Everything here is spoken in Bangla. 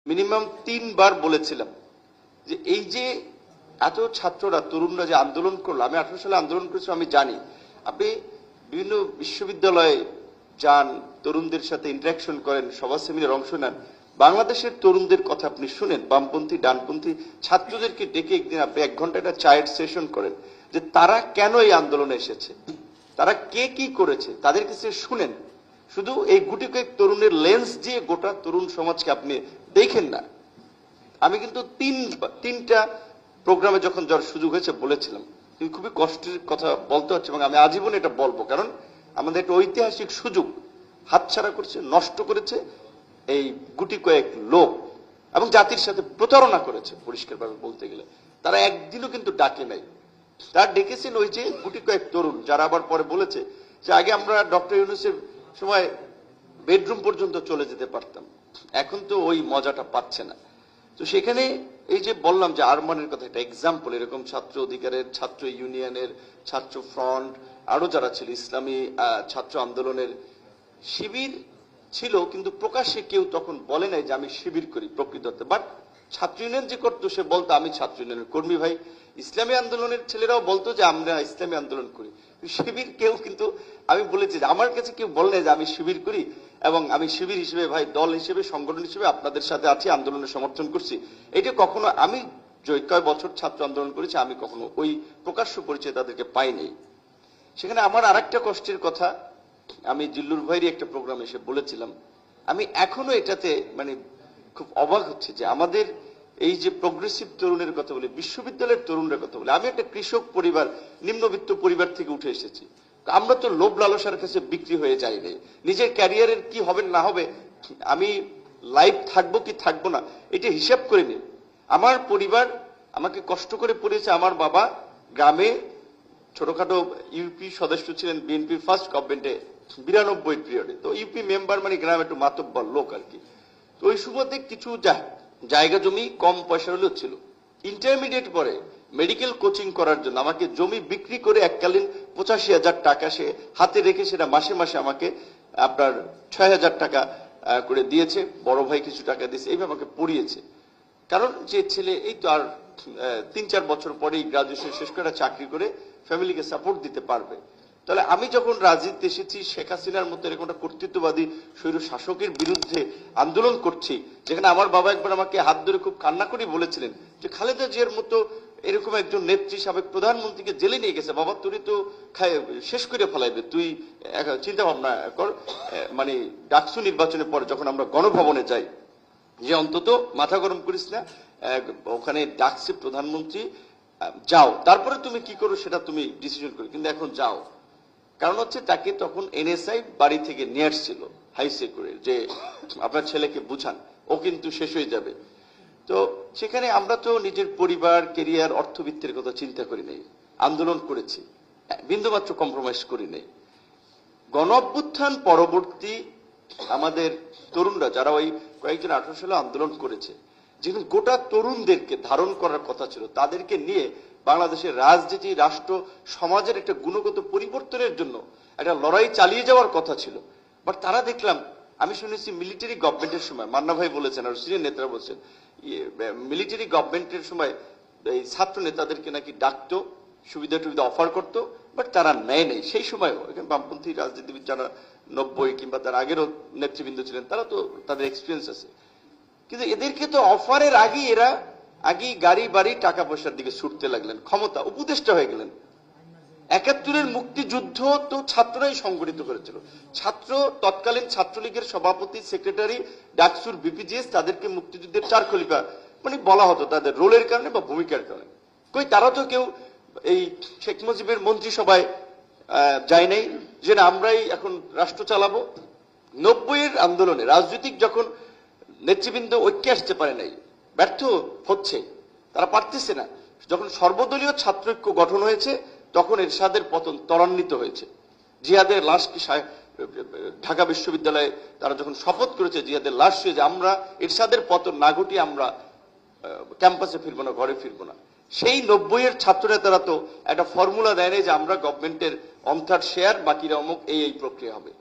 মিনিমাম 3 বার বলেছিলাম যে এই যে এত ছাত্ররা তরুণরা যে আন্দোলন করলো, আমি 18 সালে আন্দোলন করেছি, আমি জানি। আপনি বিভিন্ন বিশ্ববিদ্যালয়ে যান, তরুণদের সাথে ইন্টারাকশন করেন, সভা সেমিনারে অংশ নেন, বাংলাদেশের তরুণদের কথা আপনি শুনেন, বামপন্থী ডানপন্থী ছাত্রদেরকে ডেকে একদিন আপনি 1 ঘন্টা একটা চায়ের সেশন করেন যে তারা কেন এই আন্দোলনে এসেছে, তারা কে কি করেছে, তাদের কাছে শুনেন। শুধু এই গুটি কয়েক তরুণের লেন্স দিয়ে গোটা তরুণ সমাজকে আপনি দেখেন না। আমি কিন্তু তিনটা প্রোগ্রামে যখন যাওয়ার সুযোগ হয়েছে বলেছিলাম, কিন্তু খুবই কষ্টের কথা বলতে হচ্ছে এবং আমি আজীবন এটা বলবো, কারণ আমাদের একটা ঐতিহাসিক সুযোগ হাতছাড়া করেছে, নষ্ট করেছে এই গুটি কয়েক লোক, এবং জাতির সাথে প্রতারণা করেছে। পরিষ্কারভাবে বলতে গেলে তারা একদিনও কিন্তু ডাকে নাই। তার ডেকেছিল ওই যে গুটি কয়েক তরুণ, যারা আবার পরে বলেছে যে আগে আমরা ডক্টর ইউনূসের সময় বেডরুম পর্যন্ত চলে যেতে পারতাম, এখন তো ওই মজাটা পাচ্ছে না। তো সেখানে এই যে বললাম যে আরমানের কথা, একটা এক্সাম্পল, এরকম ছাত্র অধিকারের, ছাত্র ইউনিয়নের, ছাত্র ফ্রন্ট, আরো যারা ছিল, ইসলামী ছাত্র আন্দোলনের শিবির ছিল, কিন্তু প্রকাশ্যে কেউ তখন বলে নাই যে আমি শিবির করি প্রকৃত অর্থে। বাট ছাত্র ইউনিয়ন যে করতো সে বলতো আমি ছাত্র ইউনিয়নের কর্মী ভাই। ইসলামী আন্দোলনের ছেলেরাও বলতো যে আমরা ইসলামী আন্দোলন করি। শিবির কেউ, কিন্তু আমি বলেছি যে আমার কাছে কেউ বলে নাই যে আমি শিবির করি এবং আমি শিবির হিসেবে ভাই, দল হিসেবে, সংগঠন হিসেবে আপনাদের সাথে আছি, আন্দোলনের সমর্থন করছি। এটা কখনো, আমি যে কয় বছর ছাত্র আন্দোলন করেছি, আমি কখনো ওই প্রকাশ্য পরিচয় তাদেরকে পাইনি। সেখানে আমার আরেকটা কষ্টের কথা, আমি জিল্লুর ভাইয়েরই একটা প্রোগ্রামে এসে বলেছিলাম, আমি এখনো এটাতে মানে খুব অবাক হচ্ছে যে আমাদের এই যে প্রোগ্রেসিভ তরুণের কথা বলি, বিশ্ববিদ্যালয়ের তরুণের কথা বলি, আমি একটা কৃষক পরিবার, নিম্নবিত্ত পরিবার থেকে উঠে এসেছি। আমরা তো লোভ লালসার কাছে বিক্রি হয়ে যাই নাই। নিজের ক্যারিয়ারের কি হবে না হবে, আমি লাইফ থাকবো কি থাকবো না, এটা হিসাব করে নিই। আমার পরিবার আমাকে কষ্ট করে পড়িয়েছে। আমার বাবা গ্রামে ছোটখাটো ইউপি সদস্য ছিলেন বিএনপির ফার্স্ট গভর্নমেন্টে 92 পিরিয়ডে। তো ইউপি মেম্বার মানে গ্রামে একটু মাতব্বর লোক আর কি। তো ওই সুবাদে কিছু জায়গা জমি কম পয়সা হলেও ছিল। ইন্টারমিডিয়েট পরে মেডিকেল কোচিং করার জন্য আমাকে জমি বিক্রি করে এককালীন 85,000 টাকা সে হাতে রেখে সেটা মাসে মাসে আমাকে আপনার 6,000 টাকা করে দিয়েছে। বড় ভাই কিছু টাকা দিয়েছে, এইভাবে আমাকে পড়িয়েছে। কারণ যে ছেলে এই তো আর 3-4 বছর পরেই গ্রাজুয়েশন শেষ করে চাকরি করে ফ্যামিলিকে সাপোর্ট দিতে পারবে। তাহলে আমি যখন রাজনীতিতে এসেছি, শেখ হাসিনার মতো এরকম একটা কর্তৃত্ববাদী স্বৈর শাসকের বিরুদ্ধে আন্দোলন করছি, যেখানে আমার বাবা একবার আমাকে হাত ধরে খুব কান্না করে বলেছিলেন যে খালেদা জিয়ার মতো এরকম একজন নেত্রী, সাবেক প্রধানমন্ত্রীকে জেলে নিয়ে গেছে, বাবা তুই তো শেষ করে ফেলাইবে, তুই চিন্তা ভাবনা কর। মানে ডাকসু নির্বাচনের পরে যখন আমরা গণভবনে যাই, যে অন্তত মাথা গরম করিস না, ওখানে ডাকছে প্রধানমন্ত্রী, যাও, তারপরে তুমি কি করো সেটা তুমি ডিসিশন করো, কিন্তু এখন যাও। কারণ হচ্ছে তাকে তখন এনএসআই বাড়ি থেকে নিয়ে আসছিল হাইসে করে, যে আপনার ছেলেকে বুঝান, ও কিন্তু শেষ হয়ে যাবে। তো সেখানে আমরা তো নিজের পরিবার, কেরিয়ার, অর্থবিত্তের কথা চিন্তা করি নাই, আন্দোলন করেছি, বিন্দুমাত্র কম্প্রোমাইজ করি নাই। গণ অভ্যুত্থান পরবর্তী আমাদের তরুণরা যারা ওই কয়েকজন 18 সালে আন্দোলন করেছে, যেখানে গোটা তরুণদেরকে ধারণ করার কথা ছিল, তাদেরকে নিয়ে বাংলাদেশের রাজনীতি, রাষ্ট্র, সমাজের একটা গুণগত পরিবর্তনের জন্য একটা লড়াই চালিয়ে যাওয়ার কথা ছিল। বাট তারা দেখলাম, আমি শুনেছি মিলিটারি গভর্নমেন্টের সময়, মান্না ভাই বলেছেন আর সিনিয়র নেতারা বলছেন, মিলিটারি গভর্নমেন্টের সময় এই ছাত্র নেতাদেরকে নাকি ডাকতো, সুবিধা টুবিধা অফার করতো, বাট তারা নেয় নেই। সেই সময়ও এখানে বামপন্থী রাজনীতিবিদ যারা 90 কিংবা তার আগেরও নেতৃবৃন্দ ছিলেন, তারা তো তাদের এক্সপিরিয়েন্স আছে, কিন্তু এদেরকে তো অফারের আগেই এরা আগেই গাড়ি বাড়ি টাকা পয়সার দিকে ছুটতে লাগলেন, ক্ষমতা উপদেষ্টা হয়ে গেলেন। 71-এর মুক্তিযুদ্ধ তো ছাত্ররাই সংগঠিত করেছিল। তৎকালীন ছাত্রলীগের সভাপতি, সেক্রেটারি, ডাকসুর বিপিজিএস, তাদেরকে মুক্তিযুদ্ধের 4 খলিফা মানে বলা হতো তাদের রোলের কারণে বা ভূমিকার কারণে। কই তারা তো কেউ এই শেখ মুজিবের মন্ত্রিসভায় যায় নাই যে না আমরাই এখন রাষ্ট্র চালাবো। 90-এর আন্দোলনে রাজনৈতিক যখন নেতৃবৃন্দ ঐক্যে আসতে পারে নাই, ব্যর্থ হচ্ছে, তারা পারতেছে না, যখন সর্বদলীয় ছাত্র ঐক্য গঠন হয়েছে, তখন এরশাদের পতন ত্বরান্বিত হয়েছে। জিহাদের লাশ কি ঢাকা বিশ্ববিদ্যালয়ে তারা যখন শপথ করেছে, জিহাদের লাশ শুয়ে যে আমরা এরশাদের পতন না ঘটিয়ে আমরা ক্যাম্পাসে ফিরবো না, ঘরে ফিরবো না। সেই 90-এর ছাত্র নেতারা তো একটা ফর্মুলা দেয় নাই যে আমরা গভর্নমেন্টের 1/3 শেয়ার, বাকিরা অমুক, এই প্রক্রিয়া হবে।